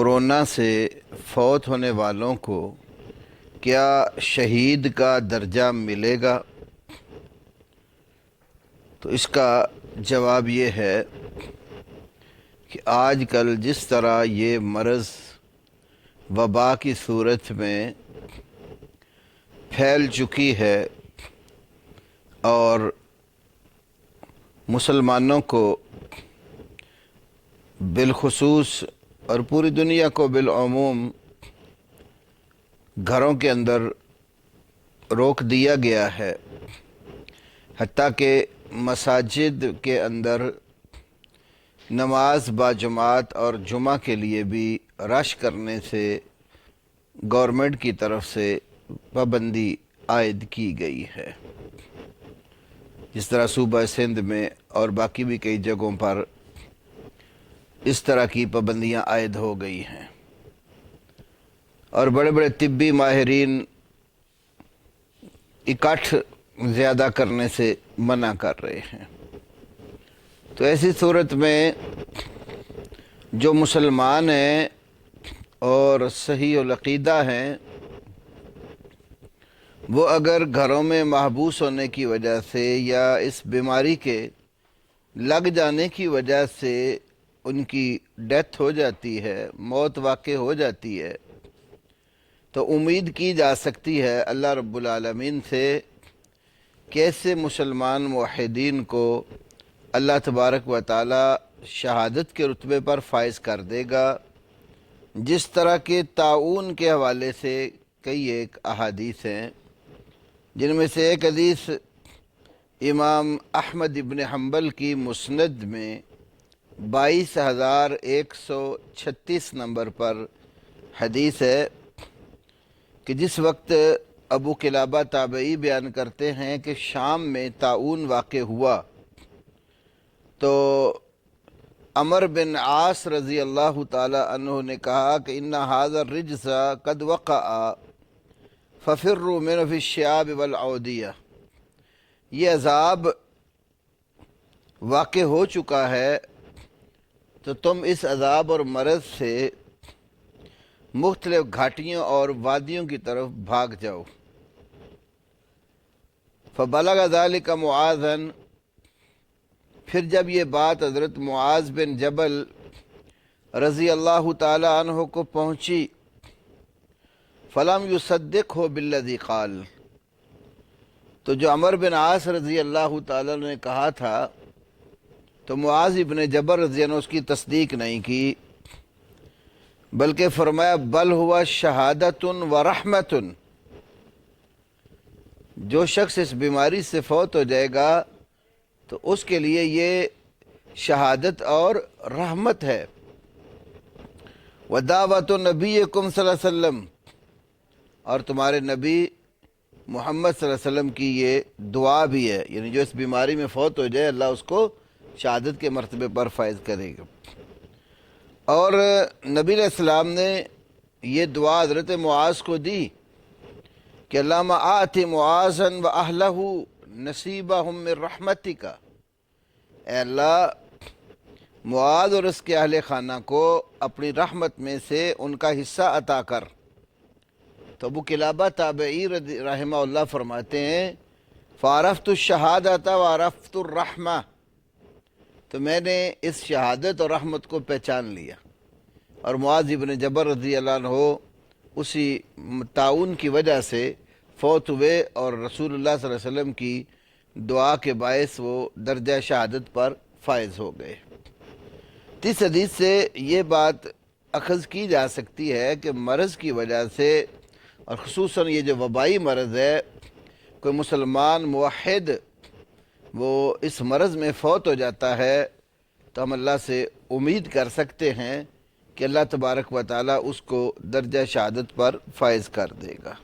Corona سے فوت ہونے والوں کو کیا شہید کا درجہ ملے گا؟ تو اس کا جواب یہ ہے کہ آج کل جس طرح یہ مرض وبا کی صورت میں پھیل چکی ہے اور مسلمانوں کو بالخصوص اور پوری دنیا کو بالعموم گھروں کے اندر روک دیا گیا ہے، حتیٰ کہ مساجد کے اندر نماز باجماعت اور جمعہ کے لیے بھی رش کرنے سے گورنمنٹ کی طرف سے پابندی عائد کی گئی ہے، جس طرح صوبہ سندھ میں اور باقی بھی کئی جگہوں پر اس طرح کی پابندیاں عائد ہو گئی ہیں، اور بڑے بڑے طبی ماہرین اکٹھ زیادہ کرنے سے منع کر رہے ہیں۔ تو ایسی صورت میں جو مسلمان ہیں اور صحیح العقیدہ ہیں، وہ اگر گھروں میں محبوس ہونے کی وجہ سے یا اس بیماری کے لگ جانے کی وجہ سے ان کی ڈیتھ ہو جاتی ہے، موت واقع ہو جاتی ہے، تو امید کی جا سکتی ہے اللہ رب العالمین سے کہ ایسے مسلمان موحدین کو اللہ تبارک و تعالی شہادت کے رتبے پر فائز کر دے گا، جس طرح کے طاعون کے حوالے سے کئی ایک احادیث ہیں، جن میں سے ایک حدیث امام احمد ابن حنبل کی مسند میں 22,136 نمبر پر حدیث ہے کہ جس وقت ابو قلابہ تابعی بیان کرتے ہیں کہ شام میں طاعون واقع ہوا تو عمر بن عاص رضی اللہ تعالی عنہ نے کہا کہ ان ھذا الرجز قد وقع ففروا منه في الشعاب والعودیہ، یہ عذاب واقع ہو چکا ہے تو تم اس عذاب اور مرض سے مختلف گھاٹیوں اور وادیوں کی طرف بھاگ جاؤ۔ فبلغ ذلك معاذا، پھر جب یہ بات حضرت معاذ بن جبل رضی اللہ تعالی عنہ کو پہنچی، فلم يصدقه بالذي قال، تو جو عمر بن عاص رضی اللہ تعالی عنہ نے کہا تھا تو معاذ ابن جبل رضی اللہ عنہ اس کی تصدیق نہیں کی، بلکہ فرمایا بل ہوا شہادت و رحمت، جو شخص اس بیماری سے فوت ہو جائے گا تو اس کے لیے یہ شہادت اور رحمت ہے۔ ودعوت نبیکم صلی اللہ علیہ وسلم، اور تمہارے نبی محمد صلی اللہ علیہ وسلم کی یہ دعا بھی ہے، یعنی جو اس بیماری میں فوت ہو جائے اللہ اس کو شہادت کے مرتبے پر فائز کرے گا۔ اور نبی علیہ السلام نے یہ دعا حضرت معاذ کو دی کہ اللہم آت معاذا و اہلہ نصیبہم من رحمتک، اے اللہ معاذ اور اس کے اہل خانہ کو اپنی رحمت میں سے ان کا حصہ عطا کر۔ تو ابو قلابہ تابعی رحمہ اللہ فرماتے ہیں فعرفت الشہادۃ وعرفت الرحمہ، تو میں نے اس شہادت اور رحمت کو پہچان لیا، اور معاذ ابن جبل رضی اللہ عنہ اسی طاعون کی وجہ سے فوت ہوئے اور رسول اللہ صلی اللہ علیہ وسلم کی دعا کے باعث وہ درجہ شہادت پر فائز ہو گئے۔ اس حدیث سے یہ بات اخذ کی جا سکتی ہے کہ مرض کی وجہ سے، اور خصوصاً یہ جو وبائی مرض ہے، کوئی مسلمان موحد وہ اس مرض میں فوت ہو جاتا ہے تو ہم اللہ سے امید کر سکتے ہیں کہ اللہ تبارک و تعالی اس کو درجہ شہادت پر فائز کر دے گا۔